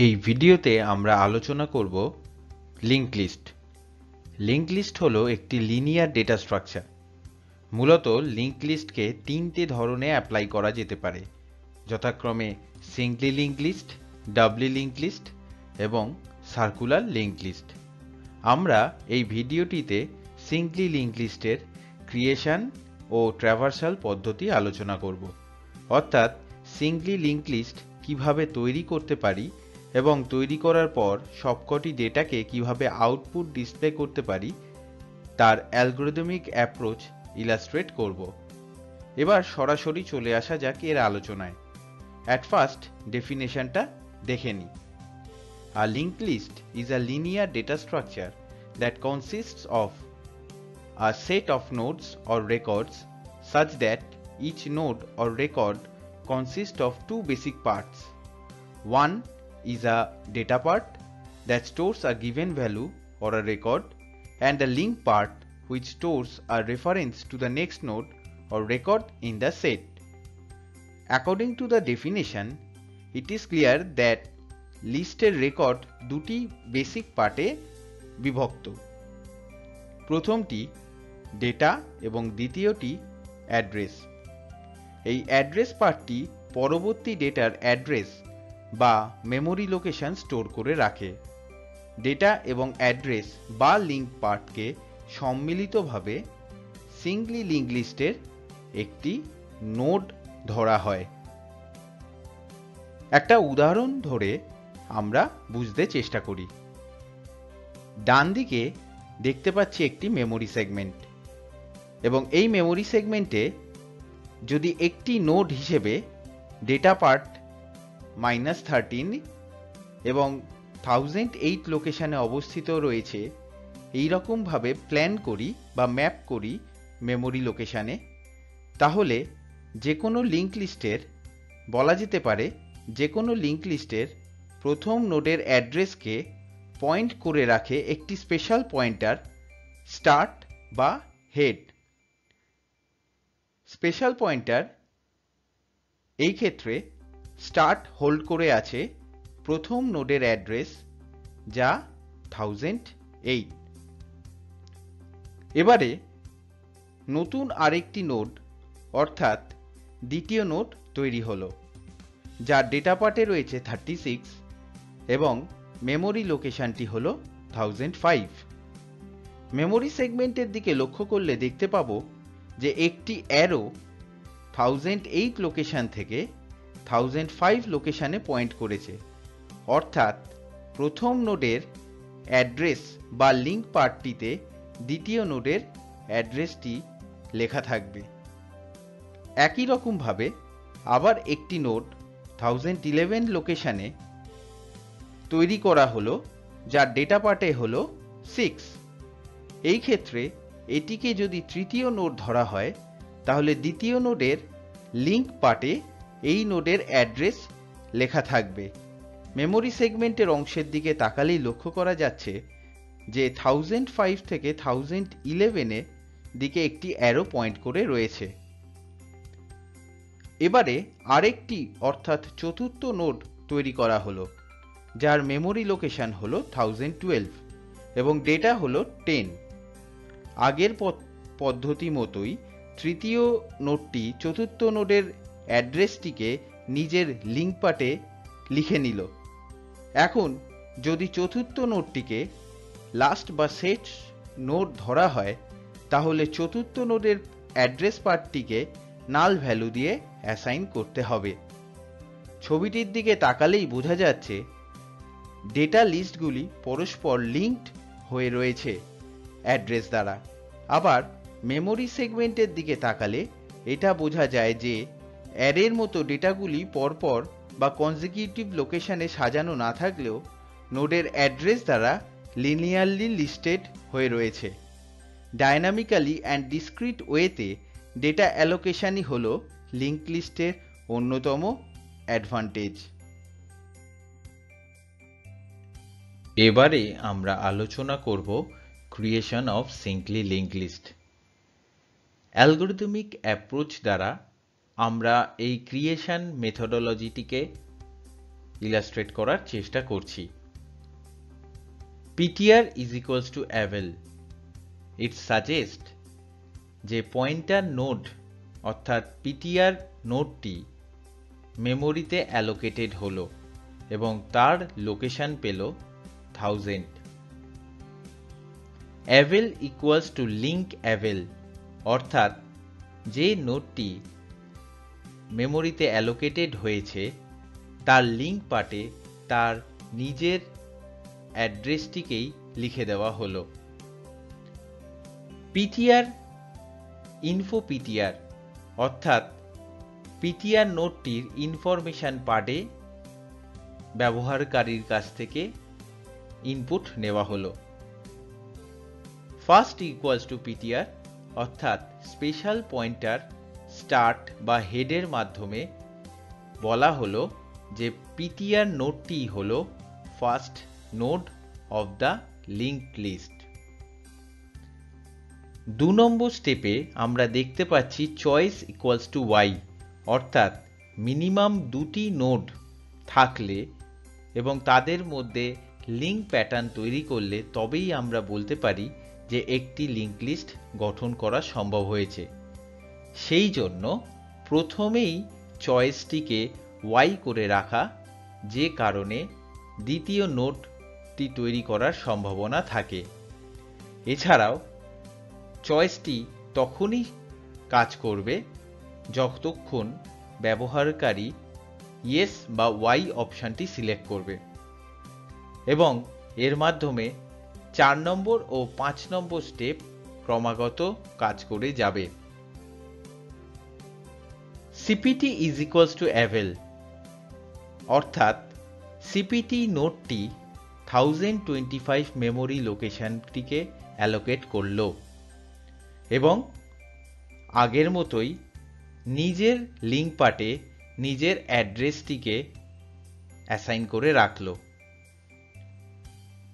এই ভিডিওতে আমরা আলোচনা করব লিঙ্ক লিস্ট। লিঙ্ক লিস্ট হলো একটি লিনিয়ার ডেটা স্ট্রাকচার। মূলত লিঙ্ক লিস্টকে তিনটে ধরনে অ্যাপ্লাই করা যেতে পারে, যথাক্রমে Singoli link list, ডাবলি link list এবং সার্কুলার লিঙ্ক লিস্ট। আমরা এই ভিডিওটিতে সিঙ্গলি লিঙ্ক লিস্টের ক্রিয়েশন ও ট্র্যাভার্সাল পদ্ধতি আলোচনা করব, অর্থাৎ সিঙ্গলি লিঙ্ক লিস্ট কিভাবে তৈরি করতে পারি এবং তৈরি করার পর সবকটি ডেটাকে কিভাবে আউটপুট ডিসপ্লে করতে পারি তার অ্যালগরিদমিক অ্যাপ্রোচ ইলাস্ট্রেট করব। এবার সরাসরি চলে আসা যাক এর আলোচনায়। অ্যাট ফার্স্ট ডেফিনেশনটা দেখে নিই। A linked list is a linear data structure that consists of a set of nodes or records such that each node or record consists of two basic parts. One is a data part that stores a given value or a record, and the link part which stores a reference to the next node or record in the set. According to the definition, it is clear that লিস্টের record দুটি basic পার্টে বিভক্ত। প্রথমটি data এবং দ্বিতীয়টি address. এই address পার্টটি পরবর্তী ডেটার অ্যাড্রেস বা মেমোরি লোকেশন স্টোর করে রাখে। ডেটা এবং অ্যাড্রেস বা লিঙ্ক পার্টকে সম্মিলিতভাবে সিঙ্গলি লিঙ্ক লিস্টের একটি নোড ধরা হয়। একটা উদাহরণ ধরে আমরা বুঝতে চেষ্টা করি। ডান দিকে দেখতে পাচ্ছি একটি মেমোরি সেগমেন্ট, এবং এই মেমোরি সেগমেন্টে যদি একটি নোড হিসেবে ডেটা পার্ট -13 এবং 1008 লোকেশনে অবস্থিত রয়েছে, এই রকমভাবে প্ল্যান করি বা ম্যাপ করি মেমোরি লোকেশনে, তাহলে যে কোনো লিঙ্ক লিস্টের বলা যেতে পারে যে কোনো লিঙ্ক লিস্টের প্রথম নোডের অ্যাড্রেসকে পয়েন্ট করে রাখে একটি স্পেশাল পয়েন্টার স্টার্ট বা হেড। স্পেশাল পয়েন্টার এই ক্ষেত্রে স্টার্ট হোল্ড করে আছে প্রথম নোডের অ্যাড্রেস, যা 1008। এবারে নতুন আরেকটি নোড অর্থাৎ দ্বিতীয় নোড তৈরি হলো, যার ডেটা পার্টে রয়েছে 36 এবং মেমোরি লোকেশনটি হল 1005। মেমোরি সেগমেন্টের দিকে লক্ষ্য করলে দেখতে পাবো যে একটি অ্যারো 1008 লোকেশন থেকে 1005 লোকেশনে পয়েন্ট করেছে, অর্থাৎ প্রথম নোডের অ্যাড্রেস বা লিঙ্ক পার্টটিতে দ্বিতীয় নোডের অ্যাড্রেসটি লেখা থাকবে। একই রকমভাবে আবার একটি নোড 1011 লোকেশনে তৈরি করা হলো, যার ডেটা পার্টে হলো 6। এই ক্ষেত্রে এটিকে যদি তৃতীয় নোড ধরা হয়, তাহলে দ্বিতীয় নোডের লিঙ্ক পার্টে এই নোডের অ্যাড্রেস লেখা থাকবে। মেমোরি সেগমেন্টের অংশের দিকে তাকালেই লক্ষ্য করা যাচ্ছে যে 1005 থেকে 1011 দিকে একটি অ্যারো পয়েন্ট করে রয়েছে। এবারে আরেকটি অর্থাৎ চতুর্থ নোড তৈরি করা হলো, যার মেমোরি লোকেশন হলো 1012 এবং ডেটা হলো 10। আগের পদ্ধতি মতোই তৃতীয় নোডটি চতুর্থ নোডের অ্যাড্রেসটিকে নিজের লিঙ্ক পার্টে লিখে নিল। এখন যদি চতুর্থ নোডটিকে লাস্ট বা শেষ নোড ধরা হয়, তাহলে চতুর্থ নোডের অ্যাড্রেস পার্টটিকে নাল ভ্যালু দিয়ে অ্যাসাইন করতে হবে। ছবিটির দিকে তাকালেই বোঝা যাচ্ছে ডেটা লিস্টগুলি পরস্পর লিঙ্কড হয়ে রয়েছে অ্যাড্রেস দ্বারা। আবার মেমোরি সেগমেন্টের দিকে তাকালে এটা বোঝা যায় যে অ্যারের মতো ডেটাগুলি পরপর বা কনজিকিউটিভ লোকেশনে সাজানো না থাকলেও নোডের অ্যাড্রেস দ্বারা লিনিয়ারলি লিস্টেড হয়ে রয়েছে। ডায়নামিক্যালি অ্যান্ড ডিসক্রিট ওয়েতে ডেটা অ্যালোকেশনই হলো লিঙ্ক লিস্টের অন্যতম অ্যাডভান্টেজ। এবারে আমরা আলোচনা করব creation of singly link list. Algorithmic approach দ্বারা আমরা এই ক্রিয়েশন মেথডোলজিটিকে ইলাস্ট্রেট করার চেষ্টা করছি। ptr is equals to avel. It suggests যে পয়েন্টার নোড অর্থাৎ ptr নোডটি মেমোরিতে অ্যালোকেটেড হলো এবং তার লোকেশন পেল 1000। avel equals to link avel, অর্থাৎ যে নোডটি মেমোরিতে অ্যালোকেটেড হয়েছে তার লিঙ্ক পার্টে তার নিজের অ্যাড্রেসটিকেই লিখে দেওয়া হলো। ptr info ptr, অর্থাৎ ptr নোডটির ইনফরমেশন পার্টে ব্যবহারকারীর কাছ থেকে ইনপুট নেওয়া হলো। ফার্স্ট ইকুয়ালস টু ptr, অর্থাৎ স্পেশাল পয়েন্টার স্টার্ট বা হেডের মাধ্যমে বলা হলো যে ptr নোডটি হলো first node of the linked list. 2 নম্বর স্টেপে আমরা দেখতে পাচ্ছি চয়েস ইকুয়ালস টু y, অর্থাৎ মিনিমাম দুটি নোড থাকলে এবং তাদের মধ্যে লিঙ্ক প্যাটার্ন তৈরি করলে তবেই আমরা বলতে পারি যে একটি লিঙ্ক লিস্ট গঠন করা সম্ভব হয়েছে। সেই জন্য প্রথমেই চয়েসটিকে y করে রাখা, যে কারণে দ্বিতীয় নোডটি তৈরি করার সম্ভাবনা থাকে। এছাড়াও চয়েসটি তখনই কাজ করবে যতক্ষণ ব্যবহারকারী ইয়েস বা ওয়াই অপশনটি সিলেক্ট করবে এবং এর মাধ্যমে 4 নম্বর ও 5 নম্বর স্টেপ ক্রমাগত কাজ করে যাবে। cpt is equals to avel, অর্থাৎ cpt নোডটি 1025 মেমোরি লোকেশনটিকে অ্যালোকেট করলো এবং আগের মতোই নিজের লিঙ্ক পার্টে নিজের অ্যাড্রেসটিকে অ্যাসাইন করে রাখলো।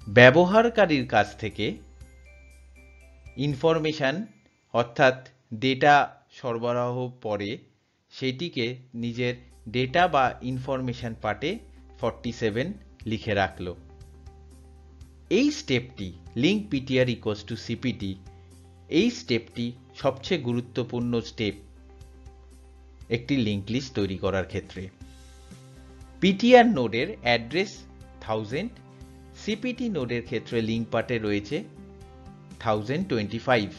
ব্যবহারকারীর কাছ থেকে ইনফরমেশন অর্থাৎ ডেটা সরবরাহ পরে সেটিকে নিজের ডেটা বা ইনফরমেশন পার্টে 47 লিখে রাখলো। এই স্টেপটি link ptr equals to cpt, এই স্টেপটি সবচেয়ে গুরুত্বপূর্ণ স্টেপ একটি লিঙ্ক লিস্ট তৈরি করার ক্ষেত্রে। ptr নোডের অ্যাড্রেস 1000, cpt নোডের ক্ষেত্রে লিঙ্ক পার্টে রয়েছে 1025,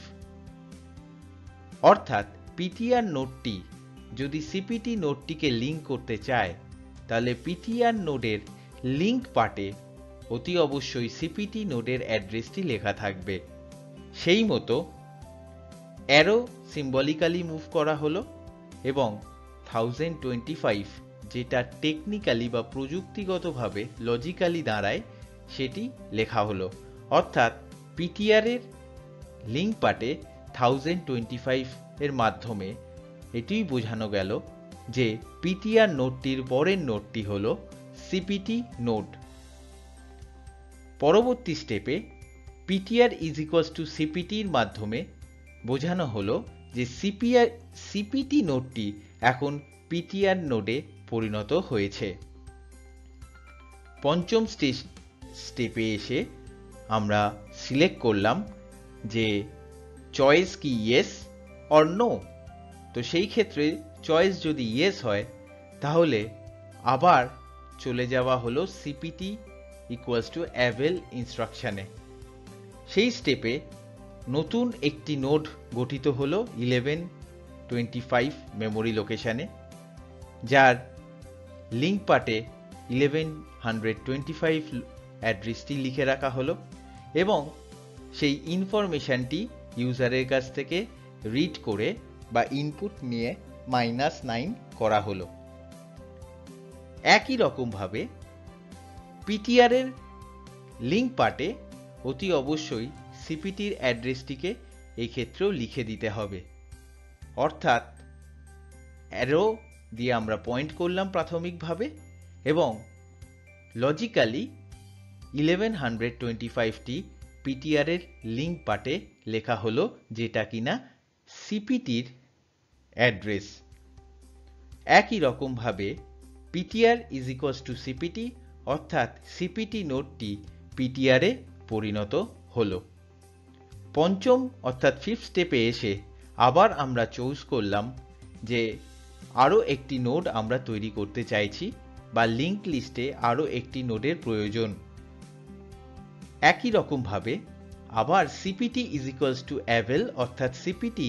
অর্থাৎ ptr নোডটি যদি cpt নোডটিকে লিঙ্ক করতে চায় তাহলে ptr নোডের লিঙ্ক পার্টে অতি অবশ্যই cpt নোডের অ্যাড্রেসটি লেখা থাকবে। সেই মতো অ্যারো সিম্বলিক্যালি মুভ করা হলো এবং 1025 যেটা টেকনিক্যালি বা প্রযুক্তিগতভাবে লজিক্যালি দাঁড়ায় সেটি লেখা হলো, অর্থাৎ ptr এর লিঙ্ক পার্টে 1025 এর মাধ্যমে এটিই বোঝানো গেল যে ptr নোডটির পরের নোডটি হলো cpt নোড। পরবর্তী স্টেপে ptr is equals to cpt এর মাধ্যমে বোঝানো হলো যে cpt নোডটি এখন ptr নোডে পরিণত হয়েছে। পঞ্চম স্টেপে এসে আমরা সিলেক্ট করলাম যে চয়েস কি ইয়েস অর নো। তো সেই ক্ষেত্রে চয়েস যদি ইয়েস হয় তাহলে আবার চলে যাওয়া হলো cpt ইকুয়ালস টু avel ইনস্ট্রাকশনে। সেই স্টেপে নতুন একটি নোড গঠিত হলো 1125 মেমোরি লোকেশনে, যার লিঙ্ক পার্টে 1125 অ্যাড্রেসটি লিখে রাখা হলো এবং সেই ইনফরমেশনটি ইউজারের কাছ থেকে রিড করে বা ইনপুট নিয়ে -9 করা হলো। একই রকমভাবে ptr এর লিঙ্ক পার্টে অতি অবশ্যই cptর অ্যাড্রেসটিকে এই ক্ষেত্রেও লিখে দিতে হবে, অর্থাৎ অ্যারো দিয়ে আমরা পয়েন্ট করলাম প্রাথমিকভাবে এবং লজিক্যালি 1125টি ptr এর লিঙ্ক পার্টে লেখা হলো, যেটা কিনা cptর অ্যাড্রেস। একই রকমভাবে ptr is equals to cpt অর্থাৎ cpt নোডটি ptr এ পরিণত হলো। পঞ্চম অর্থাৎ ফিফথ স্টেপে এসে আবার আমরা চুজ করলাম যে আরো একটি নোড আমরা তৈরি করতে চাইছি বা লিংক লিস্টে আরো একটি নোডের প্রয়োজন। একই রকম ভাবে আবার cpt is equals to avel অর্থাৎ cpt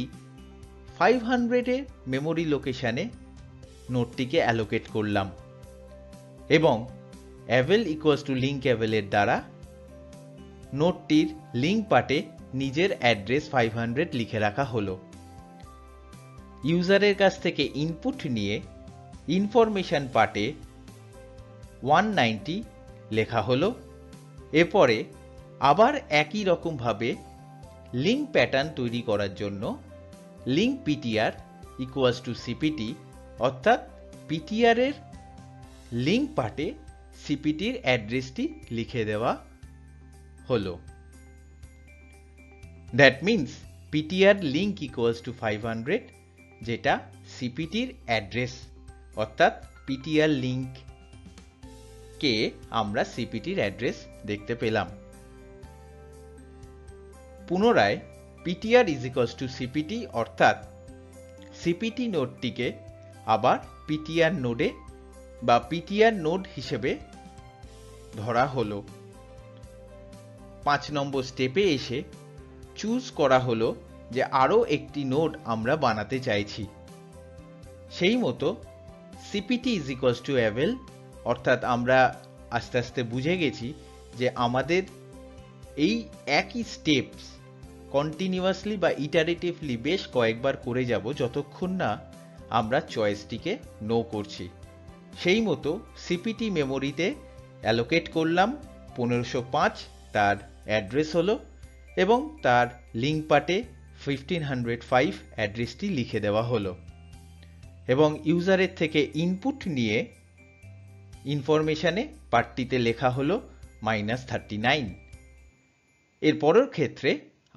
500 এর মেমরি লোকেশনে নোডটিকে অ্যালোকেট করলাম এবং avel equals to link avel এর দ্বারা নোডটির লিংক পার্টে নিজের অ্যাড্রেস 500 লিখে রাখা হলো। ইউজারের কাছ থেকে ইনপুট নিয়ে ইনফরমেশন পার্টে 190 লেখা হলো। এরপরে আবার একই রকম ভাবে লিংক প্যাটার্ন তৈরি করার জন্য link ptr equals to cpt অর্থাৎ ptr এর লিংক পার্টে cpt এর অ্যাড্রেসটি লিখে দেওয়া হলো। That means ptr link equals to 500 যেটা cpt এর অ্যাড্রেস অর্থাৎ ptr link কে আমরা cpt এর অ্যাড্রেস দেখতে পেলাম। পুনরায় ptr is equals to cpt অর্থাৎ cpt নোডটিকে আবার ptr নোডে বা ptr নোড হিসেবে ধরা হলো। 5 নম্বর স্টেপে এসে চুজ করা হলো যে আরো একটি নোড আমরা বানাতে চাইছি। সেই মতো cpt is equals to avel অর্থাৎ আমরা আস্তে আস্তে বুঝে গেছি যে আমাদের এই একই স্টেপস কন্টিনিউয়াসলি বা ইটারেটিভলি বেশ কয়েকবার করে যাব যতক্ষণ না আমরা চয়েসটিকে নো করছি। সেই মতো cpt মেমোরিতে অ্যালোকেট করলাম 1505 তার অ্যাড্রেস হলো এবং তার লিংক পার্টে 1505 অ্যাড্রেসটি লিখে দেওয়া হলো এবং ইউজারের থেকে ইনপুট নিয়ে ইনফরমেশনে পার্টটিতে লেখা হলো -39। এর পরের ক্ষেত্রে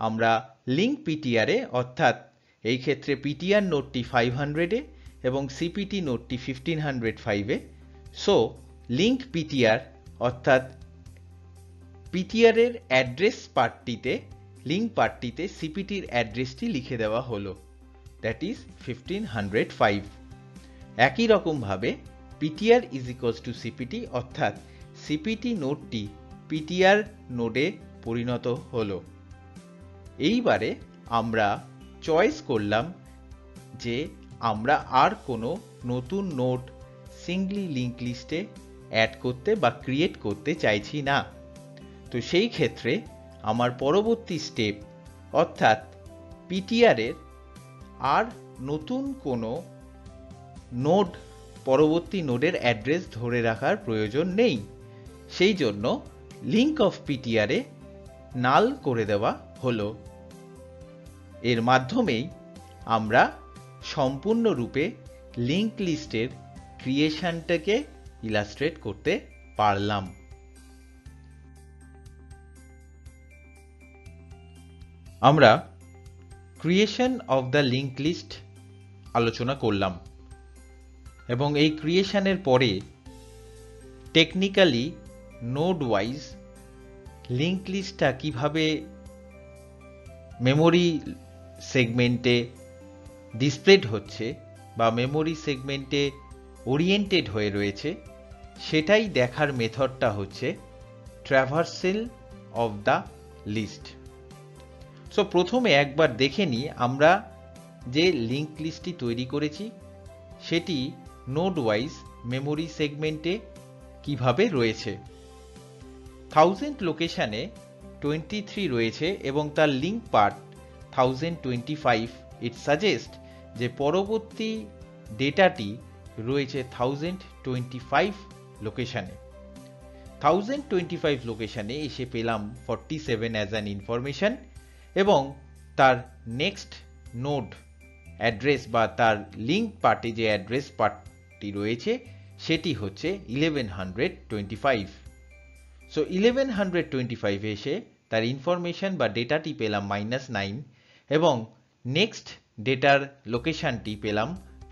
আমরা লিংক ptr এ অর্থাৎ এই ক্ষেত্রে ptr নোডটি 500 এ এবং cpt নোডটি 1505 এ সো লিংক ptr অর্থাৎ ptr এর অ্যাড্রেস পার্টটিতে লিংক পার্টটিতে cpt এর অ্যাড্রেসটি লিখে দেওয়া হলো দ্যাট ইজ 1505। একই রকম ভাবে ptr is equals to cpt অর্থাৎ cpt নোডটি ptr নোডে পরিণত হলো। এইবারে আমরা চয়েস করলাম যে আমরা আর কোনো নতুন নোড সিঙ্গলি লিংক লিস্টে অ্যাড করতে বা ক্রিয়েট করতে চাইছি না। তো সেই ক্ষেত্রে আমার পরবর্তী স্টেপ অর্থাৎ ptr এর আর নতুন কোনো নোড পরবর্তী নোডের অ্যাড্রেস ধরে রাখার প্রয়োজন নেই। সেই জন্য লিংক অফ ptr এ নাল করে দেওয়া হলো। এর মাধ্যমেই আমরা সম্পূর্ণরূপে লিংক লিস্টের ক্রিয়েশনটাকে ইলাস্ট্রেট করতে পারলাম। আমরা creation of the link list আলোচনা করলাম এবং এই ক্রিয়েশনের পরে টেকনিক্যালি নোড ওয়াইজ লিংক লিস্টটা কিভাবে মেমোরি সেগমেন্টে ডিসপ্লেড হচ্ছে বা মেমোরি সেগমেন্টে ওরিয়েন্টেড হয়ে রয়েছে সেটাই দেখার মেথডটা হচ্ছে ট্র্যাভার্সেল অফ দ্য লিস্ট। সো প্রথমে একবার দেখে নিই আমরা যে লিংক লিস্টটি তৈরি করেছি সেটি নোড ওয়াইজ মেমোরি সেগমেন্টে কিভাবে রয়েছে। 1000 লোকেশনে 23 রয়েছে এবং তার লিংক পার্ট 1025। ইট সাজেস্ট যে পরবর্তী ডেটাটি রয়েছে 1025 লোকেশনে। 1025 লোকেশনে এসে পেলাম 47 অ্যাজ অ্যান ইনফরমেশন এবং তার নেক্সট নোড অ্যাড্রেস বা তার লিংক পার্টে যে অ্যাড্রেস পার্টটি রয়েছে সেটি হচ্ছে 1125। সো 1125 এসে তার ইনফরমেশন বা ডেটাটি পেলাম -9 এবং নেক্সট ডেটার লোকেশনটি পেলাম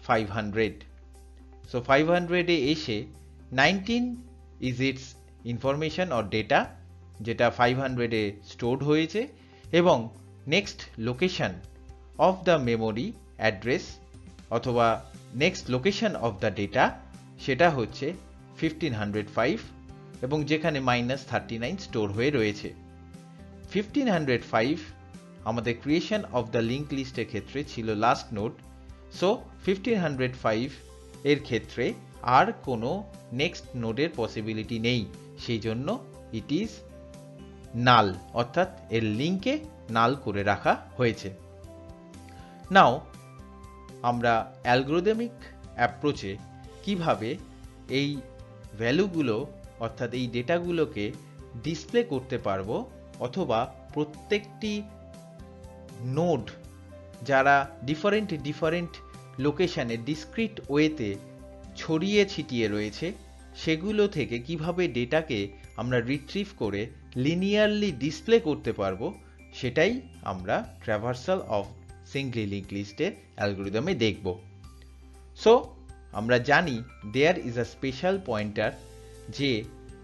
500। সো 500 এ এসে 19 is it's information or data যেটা 500 এ স্টোরড হয়েছে এবং next location of the memory address অথবা next location of the data সেটা হচ্ছে 1505 এবং যেখানে -39 স্টোর হয়ে রয়েছে। 1505 আমাদের ক্রিয়েশন অফ দ্য লিঙ্ক লিস্টের ক্ষেত্রে ছিল লাস্ট নোড। সো 1505 এর ক্ষেত্রে আর কোনো নেক্সট নোডের পসিবিলিটি নেই, সেই জন্য ইট ইজ নাল, অর্থাৎ এর লিঙ্কে নাল করে রাখা হয়েছে। নাও আমরা অ্যালগরিদমিক অ্যাপ্রোচে কিভাবে এই ভ্যালুগুলো অর্থাৎ এই ডেটাগুলোকে ডিসপ্লে করতে পারবো অথবা প্রত্যেকটি নোড যারা ডিফারেন্ট লোকেশনে ডিসক্রিট ওয়েতে ছড়িয়ে ছিটিয়ে রয়েছে সেগুলো থেকে কিভাবে ডেটাকে আমরা রিট্রিভ করে লিনিয়ারলি ডিসপ্লে করতে পারবো সেটাই আমরা ট্র্যাভার্সাল অফ সিঙ্গলি লিঙ্ক লিস্টের অ্যালগরিদমে দেখব। সো আমরা জানি there is a special pointer যে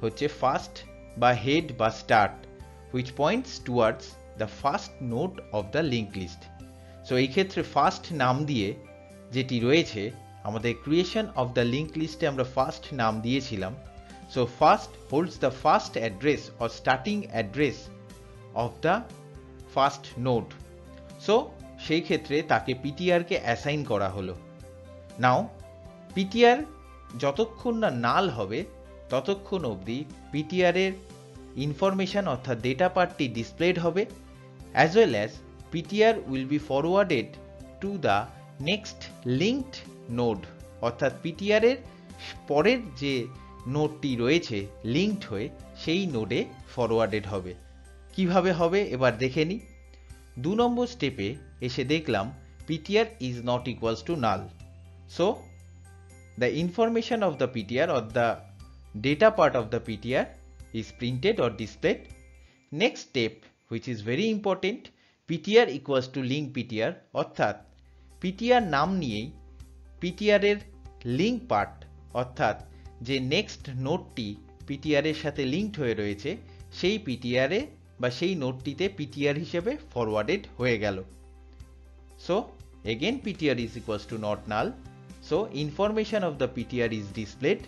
হচ্ছে ফার্স্ট বা হেড বা start which points towards the first node of the link list. So এই ক্ষেত্রে ফার্স্ট নাম দিয়ে যেটি রয়েছে আমাদের ক্রিয়েশন অফ দ্য লিঙ্ক লিস্টে আমরা ফার্স্ট নাম দিয়েছিলাম। So first holds the first address or starting address of the first node. So সেই ক্ষেত্রে তাকে পিটিআরকে অ্যাসাইন করা হলো। নাও পিটিআর যতক্ষণ না নাল হবে ততক্ষণ অবধি পিটিআরের ইনফরমেশন অর্থাৎ ডেটা পার্টটি ডিসপ্লেড হবে as well as PTR will B forwarded two the next linked node, অর্থাৎ পিটিআরের পরের যে নোডটি রয়েছে লিঙ্কড হয়ে সেই নোডে ফরওয়ার্ডেড হবে। কিভাবে হবে এবার দেখে নিই। 2 নম্বর স্টেপে এসে দেখলাম PTR is not equals to null. So the information of the PTR or the data part of the PTR is printed or displayed. Next step which is very important, PTR equals to link PTR অর্থাৎ PTR নাম নিয়েই PTR এর link part অর্থাৎ যে next নোডটি PTR এর সাথে linked হয়ে রয়েছে সেই PTR এ বা সেই নোডটিতে PTR হিসেবে ফরওয়ার্ডেড হয়ে গেল। So again PTR is equals to not null. So information of the PTR is displayed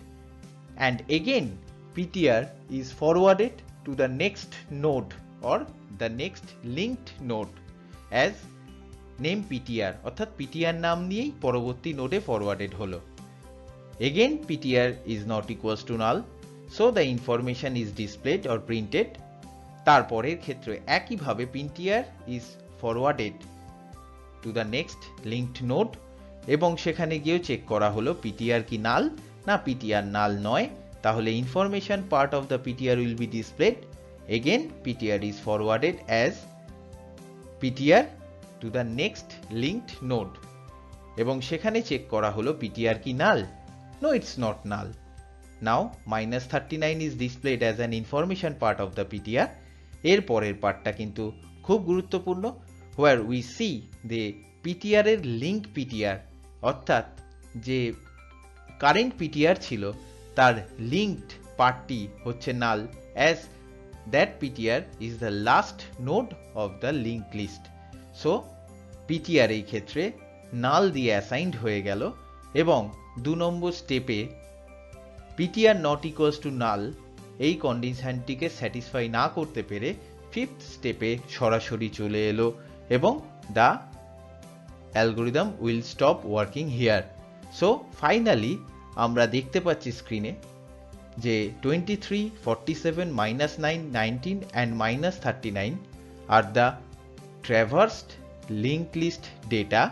and again PTR is forwarded to the next node or the next linked node as name PTR অর্থাৎ PTR নাম নিয়েই পরবর্তী নোডে forwarded হলো। Again PTR is not equals to null, so the information is displayed or printed. তারপরের ক্ষেত্রে একইভাবে PTR is forwarded to the next linked node এবং সেখানে গিয়েও চেক করা হলো পিটিআর কি নাল না পিটিআর নাল নয়, তাহলে information part of the PTR will be displayed. Again PTR is forwarded as PTR to the next linked node এবং সেখানে চেক করা হলো পিটিআর কি null, no it's not null. Now -39 is displayed as an information part of the PTR. এর পরের পার্টটা কিন্তু খুব গুরুত্বপূর্ণ, where we see the PTR এর লিঙ্ক পিটিআর অর্থাৎ যে কারেন্ট পিটিআর ছিল তার লিঙ্কড পার্টটি হচ্ছে নাল as that PTR is the last node of the link list. So PTR এই ক্ষেত্রে নাল দিয়ে অ্যাসাইন্ড হয়ে গেল এবং 2 নম্বর স্টেপে পিটিআর নট ইকুয়ালস টু নাল এই কন্ডিশনটিকে স্যাটিসফাই না করতে পেরে 5th স্টেপে সরাসরি চলে এলো এবং the algorithm will stop working here. So finally আমরা দেখতে পাচ্ছি স্ক্রিনে যে 23, 47, -9, 19 and -39 are the traversed linked list data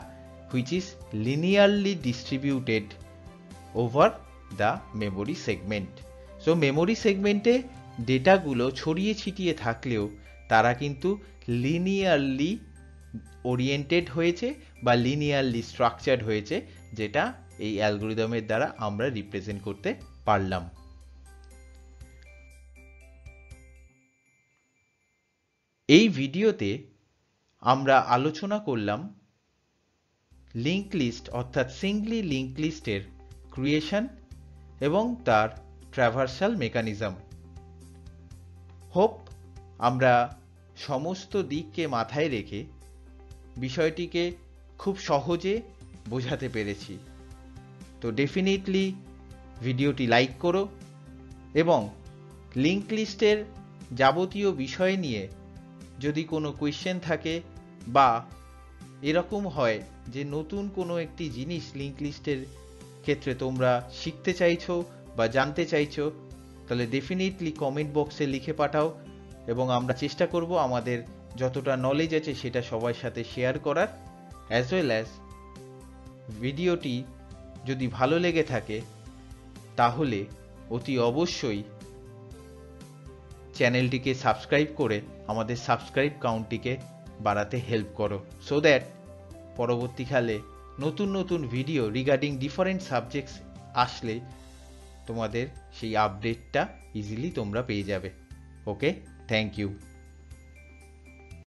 which is linearly distributed over the memory segment. So memory segment-এ ডেটাগুলো ছড়িয়ে ছিটিয়ে থাকলেও তারা কিন্তু লিনিয়ারলি ওরিয়েন্টেড হয়েছে বা লিনিয়ারলি স্ট্রাকচার্ড হয়েছে, যেটা এই অ্যালগরিদমের দ্বারা আমরা রিপ্রেজেন্ট করতে পারলাম। এই ভিডিওতে আমরা আলোচনা করলাম লিঙ্ক লিস্ট অর্থাৎ সিঙ্গলি লিঙ্ক লিস্টের ক্রিয়েশন এবং তার ট্র্যাভার্সাল মেকানিজম। হোপ আমরা সমস্ত দিককে মাথায় রেখে বিষয়টিকে খুব সহজে বোঝাতে পেরেছি। তো ডেফিনেটলি ভিডিওটি লাইক করো এবং লিঙ্ক লিস্টের যাবতীয় বিষয় নিয়ে যদি কোনো কোয়েশ্চেন থাকে বা এরকম হয় যে নতুন কোনো একটি জিনিস লিঙ্ক লিস্টের ক্ষেত্রে তোমরা শিখতে চাইছো বা জানতে চাইছো, তাহলে ডেফিনেটলি কমেন্ট বক্সে লিখে পাঠাও এবং আমরা চেষ্টা করব আমাদের যতটা নলেজ আছে সেটা সবার সাথে শেয়ার করার। অ্যাজ ওয়েল অ্যাজ ভিডিওটি যদি ভালো লেগে থাকে তাহলে অতি অবশ্যই চ্যানেলটিকে সাবস্ক্রাইব করে আমাদের সাবস্ক্রাইব কাউন্টটিকে বাড়াতে হেল্প করো, সো দ্যাট পরবর্তীকালে নতুন নতুন ভিডিও রিগার্ডিং ডিফারেন্ট সাবজেক্টস আসলে তোমাদের সেই আপডেটটা ইজিলি তোমরা পেয়ে যাবে। ওকে, থ্যাংক ইউ।